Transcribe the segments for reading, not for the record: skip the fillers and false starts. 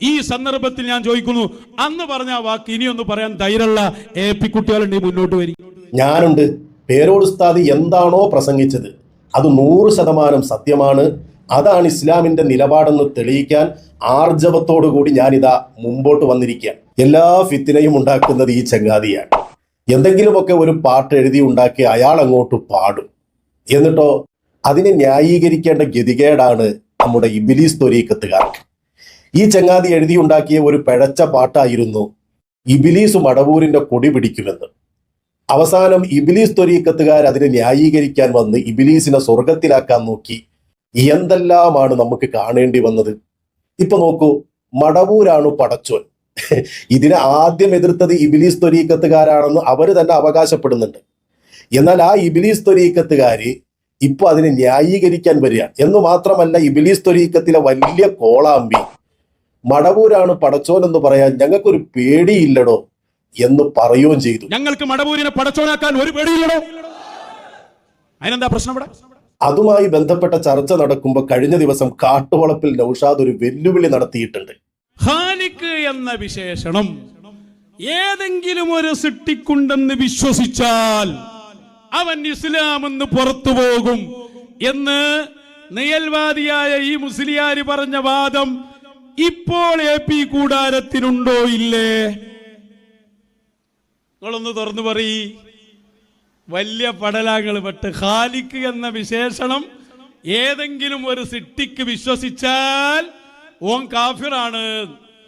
ഈ സന്ദർഭത്തിൽ ഞാൻ ചോദിക്കുന്നു, അന്ന് പറഞ്ഞ ആ വാക്ക് ഇനിയൊന്ന് പറയാൻ ധൈര്യമുള്ള AP കുട്ടികളുണ്ടെങ്കിൽ മുന്നോട്ട് വരും. ഞാനുണ്ട്. പേരോട് ഉസ്താദ് എന്താണോ പ്രസംഗിച്ചത് അത് 100% സത്യമാണ്. അതാണ് ഇസ്ലാമിന്റെ നിലപാടെന്ന് തെളിയിക്കാൻ ആർജവത്തോടുകൂടി ഞാനിതാ മുമ്പോട്ട് വന്നിരിക്കുക. എല്ലാ ഫിത്തിനയും ഉണ്ടാക്കുന്നത് ഈ ചങ്ങാതിയാണ്. എന്തെങ്കിലുമൊക്കെ ഒരു പാട്ട് എഴുതി ഉണ്ടാക്കി അയാൾ അങ്ങോട്ട് പാടും. എന്നിട്ടോ അതിനെ ന്യായീകരിക്കേണ്ട ഗതികേടാണ് നമ്മുടെ ഇബിലീസ് ത്വരീഖത്തുകാർക്ക്. ഈ ചങ്ങാതി എഴുതി ഉണ്ടാക്കിയ ഒരു പിഴച്ച പാട്ടായിരുന്നു ഇബിലീസ് മടവൂരിന്റെ കൊടി പിടിക്കുമെന്ന്. അവസാനം ഇബിലീസ് ത്വരീഖത്തുകാർ അതിനെ ന്യായീകരിക്കാൻ വന്ന് ഇബിലീസിനെ സ്വർഗത്തിലാക്കാൻ നോക്കി. എന്തെല്ലാമാണ് നമുക്ക് കാണേണ്ടി വന്നത്. ഇപ്പൊ നോക്കൂ, മടവൂരാണ് പടച്ചോൻ. ഇതിനെ ആദ്യം എതിർത്തത് ഇബിലീസ് ത്വരീഖത്തുകാരാണെന്ന് അവർ തന്നെ അവകാശപ്പെടുന്നുണ്ട്. എന്നാൽ ആ ഇബിലീസ് ത്വരീഖത്തുകാര് ഇപ്പൊ അതിനെ ന്യായീകരിക്കാൻ വരികയാണ്. എന്ന് മാത്രമല്ല, ഇബിലീസ് ത്വരീഖത്തിലെ വലിയ കോളാമ്പി മടവൂരാണ് പടച്ചോൻ എന്ന് പറയാൻ ഞങ്ങൾക്കൊരു പേടിയില്ലടോ എന്ന് പറയുകയും ചെയ്തു. ഞങ്ങൾക്ക് മടവൂരിനെ പടച്ചോനാക്കാൻ ഒരു പേടിയില്ലടോ. അതിനെന്താ പ്രശ്നം ഇവിടെ? അതുമായി ബന്ധപ്പെട്ട ചർച്ച നടക്കുമ്പോൾ കഴിഞ്ഞ ദിവസം കാട്ടുവളപ്പിൽ നൗഷാദ് ഒരു വെല്ലുവിളി നടത്തിയിട്ടുണ്ട്. ഖാലിഖ് എന്ന വിശേഷണം ഏതെങ്കിലും ഒരു സൃഷ്ടിക്കുണ്ടെന്ന് വിശ്വസിച്ചാൽ അവൻ ഇസ്ലാമെന്ന് പുറത്തു പോകും എന്ന് നിയൽവാദിയായ ഈ മുസ്ലിയാര് പറഞ്ഞ വാദം ഇപ്പോൾ AP കൂടാരത്തിനുണ്ടോ ഇല്ലേ? നിങ്ങളൊന്ന് തുറന്നു പറയ്. വലിയ പടലാങ്ങൾ പെട്ട് ഖാലിഖ് എന്ന വിശേഷണം ഏതെങ്കിലും ഒരു സൃഷ്ടിക്ക് വിശ്വസിച്ചാൽ ഓൻ കാഫിറാണ്.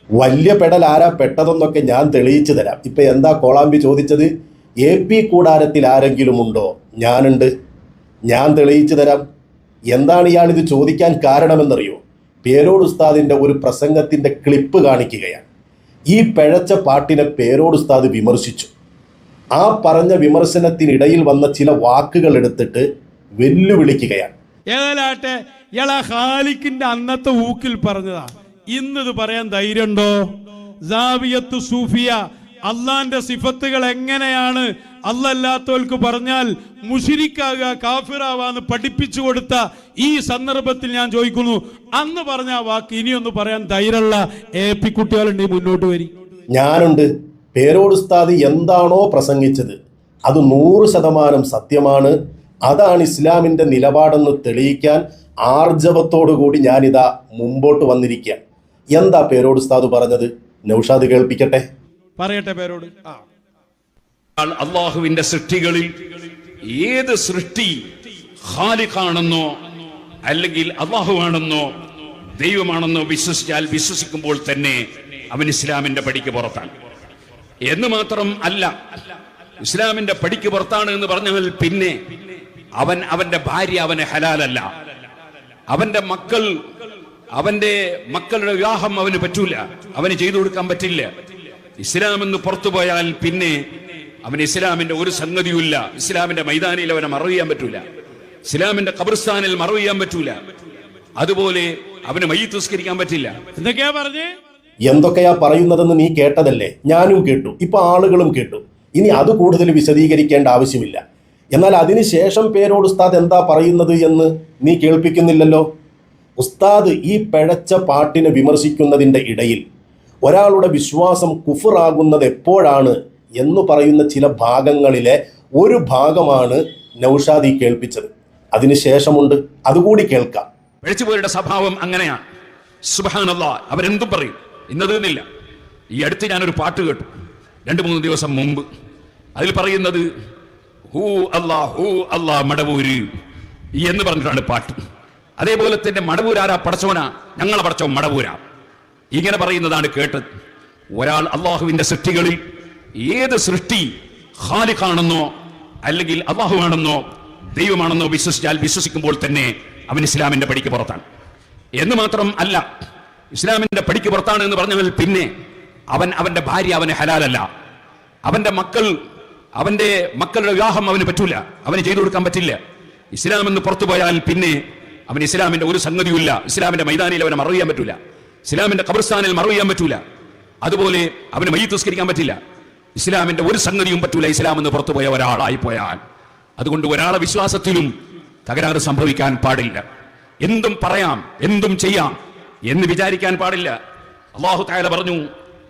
വലിയ പെടൽ ആരാ പെട്ടതെന്നൊക്കെ ഞാൻ തെളിയിച്ചു തരാം. ഇപ്പൊ എന്താ കോളാമ്പി ചോദിച്ചത്? AP കൂടാരത്തിൽ ആരെങ്കിലും ഉണ്ടോ? ഞാനുണ്ട്, ഞാൻ തെളിയിച്ചു തരാം. എന്താണ് ഇയാൾ ഇത് ചോദിക്കാൻ കാരണമെന്നറിയോ? പേരോട് ഉസ്താദിന്റെ ഒരു പ്രസംഗത്തിന്റെ ക്ലിപ്പ് കാണിക്കുകയാണ്. ഈ പിഴച്ച പാട്ടിനെ പേരോട് ഉസ്താദ് വിമർശിച്ചു. ആ പറഞ്ഞ വിമർശനത്തിനിടയിൽ വന്ന ചില വാക്കുകൾ എടുത്തിട്ട് വെല്ലുവിളിക്കുകയാണ്. ഏതായാലാട്ടെ, ഇയാളാ ഖാലിഖിന്റെ അന്നത്തെ ഊക്കിൽ പറഞ്ഞതാ. ഇന്നത് പറയാൻ ധൈര്യമുണ്ടോ? സാവിയത്ത് സൂഫിയ അള്ളാന്റെ സിഫത്തുകൾ എങ്ങനെയാണ് അല്ലല്ലാത്തവർക്ക് പറഞ്ഞാൽ മുശ്രിക്കാകുക, കാഫിറാവാന്ന് പഠിപ്പിച്ചു കൊടുത്ത ഈ സന്ദർഭത്തിൽ ഞാൻ ചോദിക്കുന്നു, അന്ന് പറഞ്ഞ ആ വാക്ക് ഇനിയൊന്ന് പറയാൻ ധൈര്യമുള്ള AP കുട്ടികളുണ്ടെങ്കിൽ മുന്നോട്ട് വരും. ഞാനുണ്ട്. പേരോട് ഉസ്താദ് എന്താണോ പ്രസംഗിച്ചത് അത് 100% സത്യമാണ്. അതാണ് ഇസ്ലാമിന്റെ നിലപാടെന്ന് തെളിയിക്കാൻ ആർജവത്തോടുകൂടി ഞാനിതാ മുമ്പോട്ട് വന്നിരിക്കുക. എന്താ പേരോട് ഉസ്താദ് പറഞ്ഞത്? നൗഷാദ് കേൾപ്പിക്കട്ടെ. പറയട്ടെ പേരോട്. അള്ളാഹുവിന്റെ സൃഷ്ടികളിൽ ഏത് സൃഷ്ടി ഖാലിഖാണെന്നോ അല്ലെങ്കിൽ അള്ളാഹുവാണെന്നോ ദൈവമാണെന്നോ വിശ്വസിക്കുമ്പോൾ തന്നെ അവൻ ഇസ്ലാമിന്റെ പടിക്ക് പുറത്താണ്. എന്ന് മാത്രം അല്ല, ഇസ്ലാമിന്റെ പടിക്ക് പുറത്താണ് എന്ന് പറഞ്ഞാൽ പിന്നെ അവന്റെ ഭാര്യ അവന് ഹലാലല്ല, അവന്റെ മക്കളുടെ വിവാഹം അവന് പറ്റൂല, അവന് ചെയ്തു കൊടുക്കാൻ പറ്റില്ല. ഇസ്ലാം എന്ന് പുറത്തു പോയാൽ പിന്നെ അവന് ഇസ്ലാമിന്റെ ഒരു സംഗതിയുമില്ല. ഇസ്ലാമിന്റെ മൈതാനിയിൽ അവനെ മറവ് ചെയ്യാൻ പറ്റൂല, ഇസ്ലാമിന്റെ ഖബർസ്ഥാനിൽ മറവ് ചെയ്യാൻ പറ്റൂല, അതുപോലെ അവന് മയ്യിത്ത് നിസ്കരിക്കാൻ പറ്റില്ല. എന്തൊക്കെയാ പറഞ്ഞേ? എന്തൊക്കെയാ പറയുന്നതെന്ന് നീ കേട്ടതല്ലേ? ഞാനും കേട്ടു, ഇപ്പൊ ആളുകളും കേട്ടു. ഇനി അത് കൂടുതൽ വിശദീകരിക്കേണ്ട ആവശ്യമില്ല. എന്നാൽ അതിനുശേഷം പേരോട് ഉസ്താദ് എന്താ പറയുന്നത് എന്ന് നീ കേൾപ്പിക്കുന്നില്ലല്ലോ. ഉസ്താദ് ഈ പിഴച്ച പാട്ടിനെ വിമർശിക്കുന്നതിൻ്റെ ഇടയിൽ ഒരാളുടെ വിശ്വാസം കുഫറാകുന്നത് എപ്പോഴാണ് എന്ന് പറയുന്ന ചില ഭാഗങ്ങളിലെ ഒരു ഭാഗമാണ് നൗഷാദ് ഈ കേൾപ്പിച്ചത്. അതിനുശേഷമുണ്ട്, അതുകൂടി കേൾക്കാം. പിഴച്ചുപോയുടെ സ്വഭാവം അങ്ങനെയാണ്. സുബ്ഹാനല്ലാഹ്, അവരെന്തും പറയും. ഇന്നതെന്നില്ല. ഈ അടുത്ത് ഞാനൊരു പാട്ട് കേട്ടു 2-3 ദിവസം മുമ്പ്. അതിൽ പറയുന്നത് ഹൂ അല്ലാ മടവൂര് എന്ന് പറഞ്ഞിട്ടാണ് പാട്ട്. അതേപോലെ തന്നെ മടവൂരാരാ? പടച്ചോനാ, ഞങ്ങളെ പടച്ചോൻ മടവൂരാ, ഇങ്ങനെ പറയുന്നതാണ് കേട്ടത്. ഒരാൾ അള്ളാഹുവിന്റെ സൃഷ്ടികളിൽ ഏത് സൃഷ്ടി ഖാലിഖാണെന്നോ അല്ലെങ്കിൽ അള്ളാഹുവാണെന്നോ ദൈവമാണെന്നോ വിശ്വസിക്കുമ്പോൾ തന്നെ അവൻ ഇസ്ലാമിന്റെ പടിക്ക് പുറത്താണ്. എന്ന് മാത്രം അല്ല, ഇസ്ലാമിന്റെ പടിക്ക് പുറത്താണ് എന്ന് പറഞ്ഞാൽ പിന്നെ അവന്റെ ഭാര്യ അവന് ഹലാലല്ല, അവന്റെ മക്കളുടെ വിവാഹം അവന് പറ്റൂല, അവന് ചെയ്തു കൊടുക്കാൻ പറ്റില്ല. ഇസ്ലാം എന്ന് പുറത്തു പോയാൽ പിന്നെ അവൻ ഇസ്ലാമിന്റെ ഒരു സംഗതിയുമില്ല, ഇസ്ലാമിന്റെ മൈതാനിയിൽ അവനെ മറവ് ചെയ്യാൻ പറ്റൂല, ഇസ്ലാമിന്റെ ഖബർസ്ഥാനിൽ മറവ് ചെയ്യാൻ പറ്റൂല, അതുപോലെ അവന് മയ്യിത്ത് നിസ്കരിക്കാൻ പറ്റില്ല, ഇസ്ലാമിന്റെ ഒരു സംഗതിയും പറ്റൂല ഇസ്ലാം എന്ന് പുറത്തു പോയ ഒരാളായി പോയാൽ. അതുകൊണ്ട് ഒരാളെ വിശ്വാസത്തിലും തകരാറ് സംഭവിക്കാൻ പാടില്ല. എന്തും പറയാം, എന്തും ചെയ്യാം എന്ന് വിചാരിക്കാൻ പാടില്ല. അല്ലാഹു തആല പറഞ്ഞു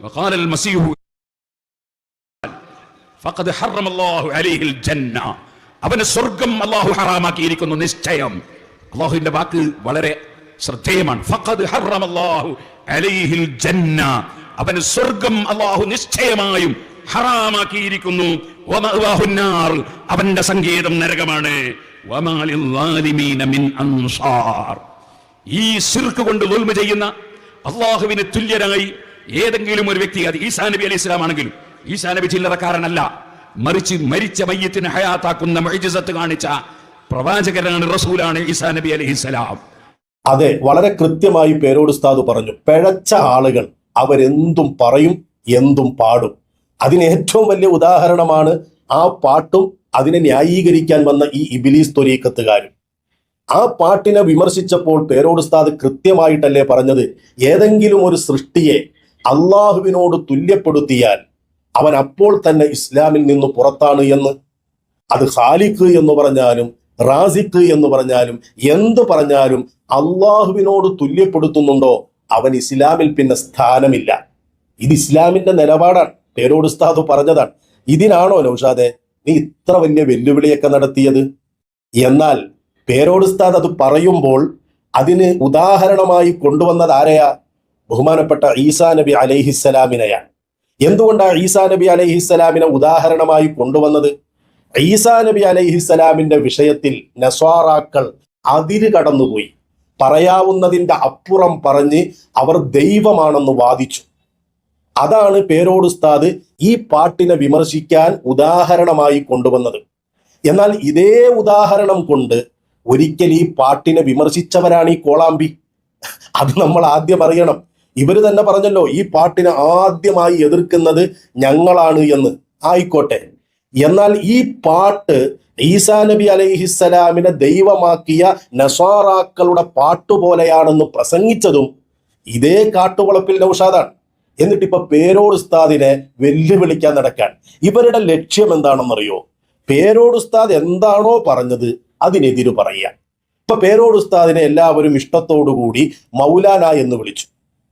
വഖാലൽ മസീഹു ഫഖദ് ഹറമല്ലാഹു അലൈഹിൽ ജന്ന, അവന് സ്വർഗ്ഗം അല്ലാഹു ഹറാമാക്കിയിരിക്കുന്നു നിശ്ചയം. അല്ലാഹുവിന്റെ വാക്ക് വളരെ ശ്രദ്ധേയമാണ്. ഫഖദ് ഹറമല്ലാഹു അലൈഹിൽ ജന്ന, അവന് സ്വർഗ്ഗം അല്ലാഹു നിശ്ചയമായും ഹറാമാക്കിയിരിക്കുന്നു. വമഅവാഹുന്നാർ, അവന്റെ സങ്കേതം നരകമാണ്. വമാ ലിൽസാലിമീന മിൻ അൻസാർ, ഈ ശിർക്ക് കൊണ്ട് ദുൽമ ചെയ്യുന്ന അല്ലാഹുവിന് തുല്യരായി ഏതെങ്കിലും ഒരു വ്യക്തി, അത് ഈസാ നബി അലൈഹി സ്വലാം ആണെങ്കിലും, ഈസാ നബി ചില്ലറക്കാരനല്ല, മറിച്ച് മരിച്ച മയ്യത്തിനെ ഹയാത്താക്കുന്ന മുഅ്ജിസത്ത് കാണിച്ച പ്രവാചകനാണ്, റസൂലാണ് ഈസാ നബി അലൈഹി സ്വലാം. അതെ, വളരെ കൃത്യമായി പേരോട് ഉസ്താദ് പറഞ്ഞു. പിഴച്ച ആളുകൾ അവരെന്തും പറയും, എന്തും പാടും. അതിന് ഏറ്റവും വലിയ ഉദാഹരണമാണ് ആ പാട്ടും അതിനെ ന്യായീകരിക്കാൻ വന്ന ഈ ഇബ്ലീസ് ത്വരീഖത്തുകാരും. ആ പാട്ടിനെ വിമർശിച്ചപ്പോൾ പേരോട് ഉസ്താദ് കൃത്യമായിട്ടല്ലേ പറഞ്ഞത്, ഏതെങ്കിലും ഒരു സൃഷ്ടിയെ അള്ളാഹുവിനോട് തുല്യപ്പെടുത്തിയാൽ അവൻ അപ്പോൾ തന്നെ ഇസ്ലാമിൽ നിന്ന് പുറത്താണ് എന്ന്. അത് ഖാലിഖ് എന്ന് പറഞ്ഞാലും റാസിഖ് എന്ന് പറഞ്ഞാലും എന്ത് പറഞ്ഞാലും അള്ളാഹുവിനോട് തുല്യപ്പെടുത്തുന്നുണ്ടോ അവൻ ഇസ്ലാമിൽ പിന്നെ സ്ഥാനമില്ല. ഇത് ഇസ്ലാമിന്റെ നിലപാടാണ്, പേരോട് ഉസ്താദ് പറഞ്ഞതാണ്. ഇതിനാണോ നൗഷാദെ നീ ഇത്ര വലിയ വെല്ലുവിളിയൊക്കെ നടത്തിയത്? എന്നാൽ പേരോട് ഉസ്താദ് അത് പറയുമ്പോൾ അതിന് ഉദാഹരണമായി കൊണ്ടുവന്നത് ആരെയാ? ബഹുമാനപ്പെട്ട ഈസാ നബി അലൈഹിസ്സലാമിനെയാണ്. എന്തുകൊണ്ടാണ് ഈസാ നബി അലൈഹിസ്സലാമിനെ ഉദാഹരണമായി കൊണ്ടുവന്നത്? ഈസാ നബി അലൈഹിസ്സലാമിന്റെ വിഷയത്തിൽ നസ്വാറാക്കൾ അതിര് കടന്നുപോയി. പറയാവുന്നതിന്റെ അപ്പുറം പറഞ്ഞ് അവർ ദൈവമാണെന്ന് വാദിച്ചു. അതാണ് പേരോട് ഉസ്താദ് ഈ പാട്ടിനെ വിമർശിക്കാൻ ഉദാഹരണമായി കൊണ്ടുവന്നത്. എന്നാൽ ഇതേ ഉദാഹരണം കൊണ്ട് ഒരിക്കൽ ഈ പാട്ടിനെ വിമർശിച്ചവരാണ് ഈ കോളാമ്പി. അത് നമ്മൾ ആദ്യം അറിയണം. ഇവര് തന്നെ പറഞ്ഞല്ലോ ഈ പാട്ടിനെ ആദ്യമായി എതിർക്കുന്നത് ഞങ്ങളാണ് എന്ന്. ആയിക്കോട്ടെ, എന്നാൽ ഈ പാട്ട് ഈസാ നബി അലൈഹിസ്സലാമിനെ ദൈവമാക്കിയ നസ്വാറാക്കളുടെ പാട്ടുപോലെയാണെന്ന് പ്രസംഗിച്ചതും ഇതേ കാട്ടുവളപ്പിൽ നൗഷാദാണ്. എന്നിട്ടിപ്പോ പേരോട് ഉസ്താദിനെ വെല്ലുവിളിക്കാൻ നടക്കാൻ. ഇവരുടെ ലക്ഷ്യം എന്താണെന്നറിയോ? പേരോട് ഉസ്താദ് എന്താണോ പറഞ്ഞത് അതിനെതിര് പറയുക. ഇപ്പൊ പേരോട് ഉസ്താദിനെ എല്ലാവരും ഇഷ്ടത്തോടുകൂടി മൗലാന എന്ന് വിളിച്ചു.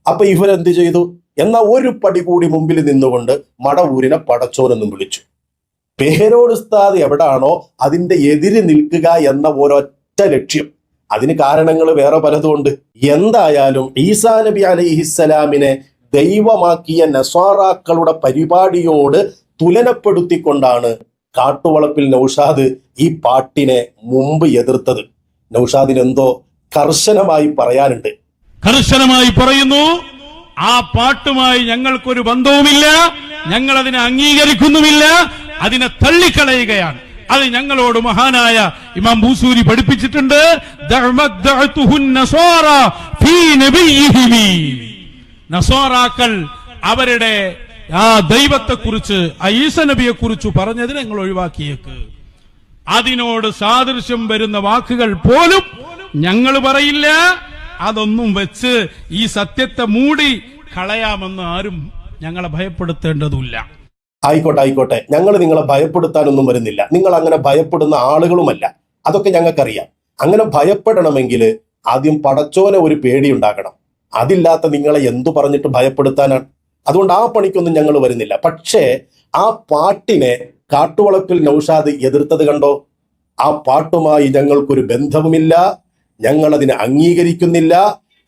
അപ്പൊ ഇവരെന്ത് ചെയ്തു? എന്നാ ഒരു പടി കൂടി മുമ്പിൽ നിന്നുകൊണ്ട് മടവൂരിനെ പടച്ചോനെന്നും വിളിച്ചു. പേരോട് ഉസ്താദ് എവിടാണോ അതിന്റെ എതിര് നിൽക്കുക എന്ന ഒരൊറ്റ ലക്ഷ്യം. അതിന് കാരണങ്ങൾ വേറെ പലതുമുണ്ട്. എന്തായാലും ഈസാ നബി അലൈഹിസ്സലാമിനെ ദൈവമാക്കിയ നസ്വാറാക്കളുടെ പരിപാടിയോട് തുലനപ്പെടുത്തിക്കൊണ്ടാണ് കാട്ടുവളപ്പിൽ നൗഷാദ് ഈ പാട്ടിനെ മുമ്പ് എതിർത്തത്. നൗഷാദിന് എന്തോ കർശനമായി പറയാനുണ്ട്. കർശനമായി പറയുന്നു, ആ പാട്ടുമായി ഞങ്ങൾക്കൊരു ബന്ധവുമില്ല, ഞങ്ങൾ അതിനെ അംഗീകരിക്കുന്നുമില്ല, അതിനെ തള്ളിക്കളയുകയാണ്. അത് ഞങ്ങളോട് മഹാനായ ഇമാം ബൂസൂരി പഠിപ്പിച്ചിട്ടുണ്ട്. നസ്വാറാക്കൾ അവരുടെ ആ ദൈവത്തെക്കുറിച്ച്, ഈസ നബിയെ കുറിച്ച് പറഞ്ഞതിന് ഞങ്ങൾ ഒഴിവാക്കിയേക്ക്. അതിനോട് സാദൃശ്യം വരുന്ന വാക്കുകൾ പോലും ഞങ്ങൾ പറയില്ല. അതൊന്നും വെച്ച് ഈ സത്യത്തെ മൂടി കളയാമെന്ന് ആരും ഞങ്ങളെ ഭയപ്പെടുത്തേണ്ടതില്ല. ആയിക്കോട്ടെ, ഞങ്ങൾ നിങ്ങളെ ഭയപ്പെടുത്താനൊന്നും വരുന്നില്ല. നിങ്ങൾ അങ്ങനെ ഭയപ്പെടുന്ന ആളുകളുമല്ല. അതൊക്കെ ഞങ്ങൾക്കറിയാം. അങ്ങനെ ഭയപ്പെടണമെങ്കിൽ ആദ്യം പടച്ചോനെ ഒരു പേടിയുണ്ടാകണം. അതില്ലാത്ത നിങ്ങളെ എന്തു പറഞ്ഞിട്ട് ഭയപ്പെടുത്താനാണ്? അതുകൊണ്ട് ആ പണിക്കൊന്നും ഞങ്ങൾ വരുന്നില്ല. പക്ഷേ ആ പാട്ടിനെ കാട്ടുവളപ്പിൽ നൗഷാദ് എതിർത്തത് കണ്ടോ? ആ പാട്ടുമായി ഞങ്ങൾക്കൊരു ബന്ധവുമില്ല, ഞങ്ങൾ അതിനെ അംഗീകരിക്കുന്നില്ല.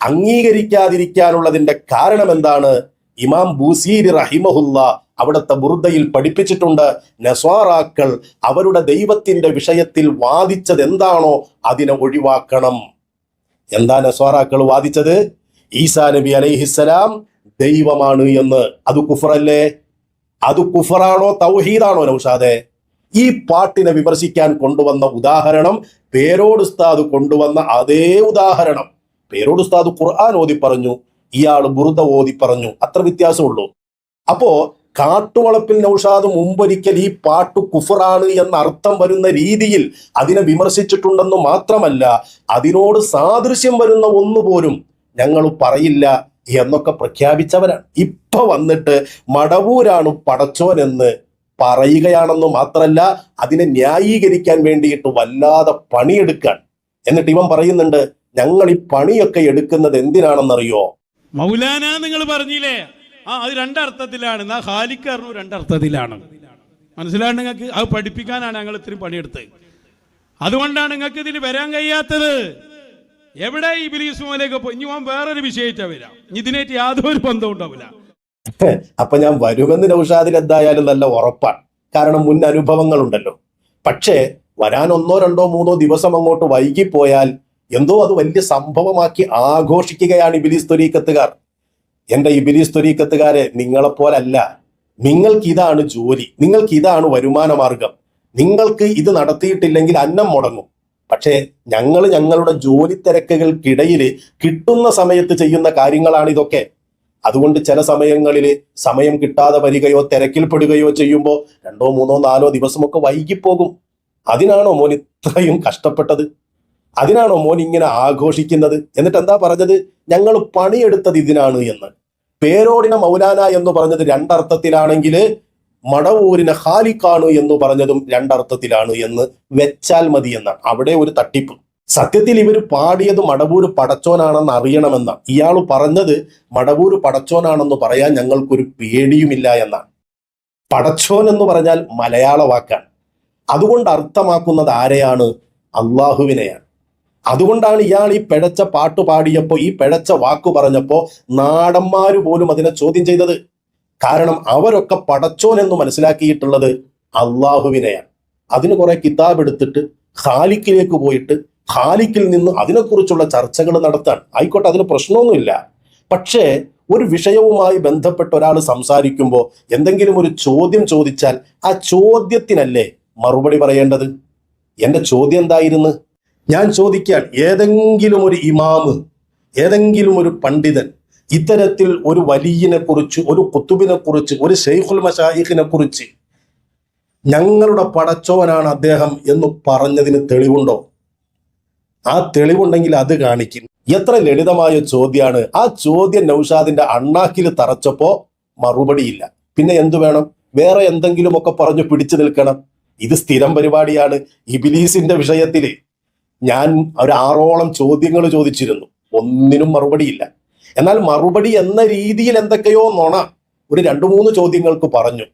അംഗീകരിക്കാതിരിക്കാനുള്ളതിന്റെ കാരണം എന്താണ്? ഇമാം ബൂസീരി റഹിമഹുല്ല അവിടുത്തെ ബുർദയിൽ പഠിപ്പിച്ചിട്ടുണ്ട്. നസ്വാറാക്കൾ അവരുടെ ദൈവത്തിന്റെ വിഷയത്തിൽ വാദിച്ചത് എന്താണോ അതിനെ ഒഴിവാക്കണം. എന്താ നസ്വാറാക്കൾ വാദിച്ചത്? ഈസാ നബി അലൈഹിസ്സലാം ദൈവമാണ് എന്ന്. അത് കുഫറല്ലേ? അത് കുഫറാണോ തൗഹീദാണോ നൗഷാദെ? ഈ പാട്ടിനെ വിമർശിക്കാൻ കൊണ്ടുവന്ന ഉദാഹരണം പേരോട് ഉസ്താദ് കൊണ്ടുവന്ന അതേ ഉദാഹരണം. പേരോട് ഉസ്താദ് ഖുർആൻ ഓതി പറഞ്ഞു, ഇയാൾ ബുർദ ഓതി പറഞ്ഞു. അത്ര വ്യത്യാസമുള്ളൂ. അപ്പോ കാട്ടുവളപ്പിൽ നൗഷാദ് മുമ്പൊരിക്കൽ ഈ പാട്ട് കുഫറാണ് എന്ന അർത്ഥം വരുന്ന രീതിയിൽ അതിനെ വിമർശിച്ചിട്ടുണ്ടെന്ന് മാത്രമല്ല, അതിനോട് സാദൃശ്യം വരുന്ന ഒന്നുപോലും ഞങ്ങൾ പറയില്ല എന്നൊക്കെ പ്രഖ്യാപിച്ചവരാണ്. ഇപ്പൊ വന്നിട്ട് മടവൂരാണ് പടച്ചോൻ എന്ന് പറയുകയാണെന്ന് മാത്രല്ല, അതിനെ ന്യായീകരിക്കാൻ വേണ്ടിയിട്ട് വല്ലാതെ പണിയെടുക്കാൻ. എന്നിട്ട് ഇവൻ പറയുന്നുണ്ട്, ഞങ്ങൾ ഈ പണിയൊക്കെ എടുക്കുന്നത് എന്തിനാണെന്നറിയോ? മൗലാന നിങ്ങൾ പറഞ്ഞില്ലേ, അത് രണ്ടർത്ഥത്തിലാണ്. എന്നാ ഖാലിക്ക് പറഞ്ഞു രണ്ടർത്ഥത്തിലാണ്. മനസ്സിലാണ് നിങ്ങൾക്ക്? അത് പഠിപ്പിക്കാനാണ് ഞങ്ങൾ ഇത്രയും പണിയെടുത്തത്. അതുകൊണ്ടാണ് നിങ്ങൾക്ക് ഇതിൽ വരാൻ കഴിയാത്തത്. എവിടെ ഇബ്ലീസ് മോലേക്ക് പോയി? ഇനി പോകാൻ വേറൊരു വിഷയമായിട്ടാ വരാം. ഇതിനായിട്ട് യാതൊരു ബന്ധവും ഉണ്ടാവില്ല. അപ്പൊ ഞാൻ വരുമെന്ന് നൗഷാദിന് എന്തായാലും നല്ല ഉറപ്പാണ്. കാരണം മുൻ അനുഭവങ്ങളുണ്ടല്ലോ. പക്ഷേ വരാൻ 1, 2, 3 ദിവസം അങ്ങോട്ട് വൈകിപ്പോയാൽ എന്തോ അത് വലിയ സംഭവമാക്കി ആഘോഷിക്കുകയാണ് ഇബ്ലീസ് ത്വരീഖത്തുകാർ. എന്റെ ഇബ്ലീസ് ത്വരീഖത്തുകാരെ, നിങ്ങളെപ്പോലല്ല. നിങ്ങൾക്ക് ഇതാണ് ജോലി, നിങ്ങൾക്ക് ഇതാണ് വരുമാന മാർഗം. നിങ്ങൾക്ക് ഇത് നടത്തിയിട്ടില്ലെങ്കിൽ അന്നം മുടങ്ങും. പക്ഷേ ഞങ്ങൾ ഞങ്ങളുടെ ജോലി തിരക്കുകൾക്കിടയിൽ കിട്ടുന്ന സമയത്ത് ചെയ്യുന്ന കാര്യങ്ങളാണ് ഇതൊക്കെ. അതുകൊണ്ട് ചില സമയങ്ങളിൽ സമയം കിട്ടാതെ വരികയോ തിരക്കിൽപ്പെടുകയോ ചെയ്യുമ്പോൾ 2, 3, 4 ദിവസമൊക്കെ വൈകിപ്പോകും. അതിനാണോ മോൻ ഇത്രയും കഷ്ടപ്പെട്ടത്? അതിനാണോ മോൻ ഇങ്ങനെ ആഘോഷിക്കുന്നത്? എന്നിട്ട് എന്താ പറഞ്ഞത്? ഞങ്ങൾ പണിയെടുത്തത് ഇതിനാണ് എന്ന്. പേരോടിന മൗലാന എന്ന് പറഞ്ഞത് രണ്ടർത്ഥത്തിലാണെങ്കിൽ മടവൂരിനെ ഖാലിഖാണ് എന്ന് പറഞ്ഞതും രണ്ടർത്ഥത്തിലാണ് എന്ന് വെച്ചാൽ മതി എന്നാണ്. അവിടെ ഒരു തട്ടിപ്പ്. സത്യത്തിൽ ഇവർ പാടിയത് മടവൂര് പടച്ചോനാണെന്ന് അറിയണമെന്ന. ഇയാൾ പറഞ്ഞത് മടവൂര് പടച്ചോനാണെന്ന് പറയാൻ ഞങ്ങൾക്കൊരു പേടിയുമില്ല എന്നാണ്. പടച്ചോൻ എന്ന് പറഞ്ഞാൽ മലയാള വാക്കാണ്. അതുകൊണ്ട് അർത്ഥമാക്കുന്നത് ആരെയാണ്? അള്ളാഹുവിനെയാണ്. അതുകൊണ്ടാണ് ഇയാൾ ഈ പിഴച്ച പാട്ട് പാടിയപ്പോൾ, ഈ പിഴച്ച വാക്ക് പറഞ്ഞപ്പോൾ നാടന്മാര് പോലും അതിനെ ചോദ്യം ചെയ്തത്. കാരണം അവരൊക്കെ പടച്ചോൻ എന്ന് മനസ്സിലാക്കിയിട്ടുള്ളത് അള്ളാഹുവിനെയാണ്. അതിന് കുറെ കിതാബ് എടുത്തിട്ട് ഖാലിക്കിലേക്ക് പോയിട്ട് ഖാലിക്കിൽ നിന്ന് അതിനെക്കുറിച്ചുള്ള ചർച്ചകൾ നടത്താൻ ആയിക്കോട്ടെ, അതിന് പ്രശ്നമൊന്നുമില്ല. പക്ഷേ ഒരു വിഷയവുമായി ബന്ധപ്പെട്ട് ഒരാൾ സംസാരിക്കുമ്പോൾ എന്തെങ്കിലും ഒരു ചോദ്യം ചോദിച്ചാൽ ആ ചോദ്യത്തിനല്ലേ മറുപടി പറയേണ്ടത്? എന്റെ ചോദ്യം എന്തായിരുന്നു? ഞാൻ ചോദിക്കാൻ, ഏതെങ്കിലും ഒരു ഇമാമ്, ഏതെങ്കിലും ഒരു പണ്ഡിതൻ ഇത്തരത്തിൽ ഒരു വലിയനെ കുറിച്ച്, ഒരു കുത്തുബിനെ കുറിച്ച്, ഒരു ശൈഖുൽ മശായിഖിനെ കുറിച്ച് ഞങ്ങളുടെ പടച്ചോനാണ് അദ്ദേഹം എന്ന് പറഞ്ഞതിന് തെളിവുണ്ടോ? ആ തെളിവുണ്ടെങ്കിൽ അത് കാണിക്കും. എത്ര ലളിതമായ ചോദ്യമാണ്. ആ ചോദ്യം നൗഷാദിന്റെ അണ്ണാക്കിൽ തറച്ചപ്പോ മറുപടിയില്ല. പിന്നെ എന്തു വേണം? വേറെ എന്തെങ്കിലുമൊക്കെ പറഞ്ഞു പിടിച്ചു നിൽക്കണം. ഇത് സ്ഥിരം പരിപാടിയാണ്. ഇബ്ലീസിന്റെ വിഷയത്തില് ഞാൻ ഒരു 6ഓളം ചോദ്യങ്ങൾ ചോദിച്ചിരുന്നു, ഒന്നിനും മറുപടിയില്ല. എന്നാൽ മറുപടി എന്ന രീതിയിൽ എന്തൊക്കെയോ നുണ ഒരു 2-3 ചോദ്യങ്ങൾക്ക് പറഞ്ഞു.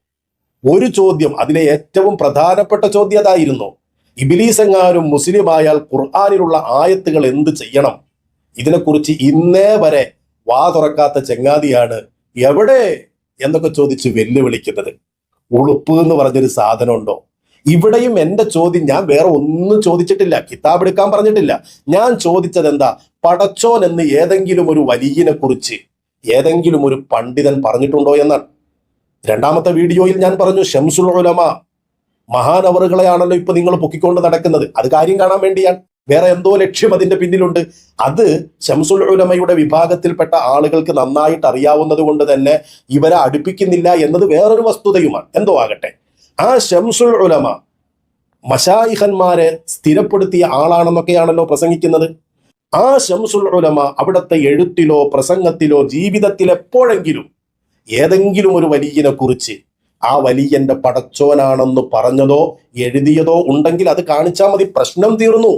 ഒരു ചോദ്യം, അതിലെ ഏറ്റവും പ്രധാനപ്പെട്ട ചോദ്യം അതായിരുന്നു, ഇബ്ലീസ് എങ്ങാനും മുസ്ലിമായാൽ ഖുർആനിലുള്ള ആയത്തുകൾ എന്ത് ചെയ്യണം? ഇതിനെക്കുറിച്ച് ഇന്നേ വരെ വാ തുറക്കാത്ത ചെങ്ങാതിയാണ് എവിടെ എന്നൊക്കെ ചോദിച്ച് വെല്ലുവിളിക്കുന്നത്. ഉളുപ്പ് എന്ന് പറഞ്ഞൊരു സാധനം ഉണ്ടോ? ഇവിടെയും എന്റെ ചോദ്യം, ഞാൻ വേറെ ഒന്നും ചോദിച്ചിട്ടില്ല, കിതാബ് എടുക്കാൻ പറഞ്ഞിട്ടില്ല. ഞാൻ ചോദിച്ചത് എന്താ? പടച്ചോൻ എന്ന് ഏതെങ്കിലും ഒരു വലിയനെ കുറിച്ച് ഏതെങ്കിലും ഒരു പണ്ഡിതൻ പറഞ്ഞിട്ടുണ്ടോ എന്നാണ്. 2ാമത്തെ വീഡിയോയിൽ ഞാൻ പറഞ്ഞു, ശംസുൽ ഉലമ മഹാനവറുകളെയാണല്ലോ ഇപ്പൊ നിങ്ങൾ പൊക്കിക്കൊണ്ട് നടക്കുന്നത്. അത് കാര്യം കാണാൻ വേണ്ടിയാണ്. വേറെ എന്തോ ലക്ഷ്യം അതിന്റെ പിന്നിലുണ്ട്. അത് ശംസുൽ ഉലമയുടെ വിഭാഗത്തിൽപ്പെട്ട ആളുകൾക്ക് നന്നായിട്ട് അറിയാവുന്നത് കൊണ്ട് തന്നെ ഇവരെ അടുപ്പിക്കുന്നില്ല എന്നത് വേറൊരു വസ്തുതയുമാണ്. എന്തോ ആകട്ടെ, ആ ശംസുൽ ഉലമ മശായിഖന്മാരെ സ്ഥിരപ്പെടുത്തിയ ആളാണെന്നൊക്കെയാണല്ലോ പ്രസംഗിക്കുന്നത്. ആ ശംസുൽ ഉലമ അവിടുത്തെ എഴുത്തിലോ പ്രസംഗത്തിലോ ജീവിതത്തിൽ എപ്പോഴെങ്കിലും ഏതെങ്കിലും ഒരു വലിയനെ കുറിച്ച് ആ വലിയന്റെ പടച്ചോനാണെന്ന് പറഞ്ഞതോ എഴുതിയതോ ഉണ്ടെങ്കിൽ അത് കാണിച്ചാൽ മതി, പ്രശ്നം തീർന്നു.